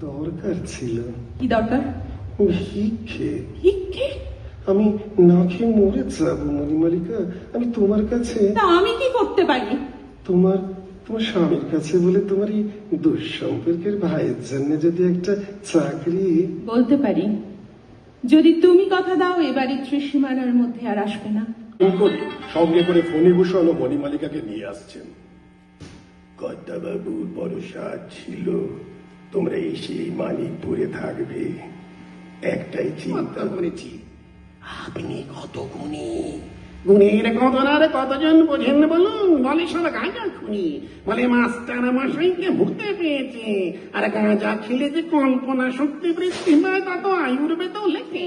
দরকার ছিল। কি দরকার? ভিক্ষে। ভিক্ষে? আমি না খেয়ে মরে যাবো মণিমালিকা। আমি তোমার কাছে। তা আমি কি করতে পারি? তোমার তোমার স্বামীর কাছে বলে তোমার এই দুঃসম্পর্কের ভাইয়ের জন্য যদি একটা চাকরি। বলতে পারি, যদি তুমি কথা দাও এবারে ত্রিসীমানার মধ্যে আর আসবে না। সঙ্গে করে ফণিভূষণ ও মণিমালিকাকে নিয়ে আসছেন। কর্তাবাবুর বড় সাজ ছিল তোমরা এসে মানিকপুরে থাকবে। একটাই চিন্তা করেছি, আপনি কত গুণী। গুণের কতনারে কতজন বোঝেন বলুন? বলে সব গাঁজা খুনি, বলে মাস্টার মশাইকে ভূতে পেয়েছে, আর গাঁজা খেলে যে কল্পনা শক্তি বৃদ্ধি পায় তা তো আয়ুর্বেদেও লেখে।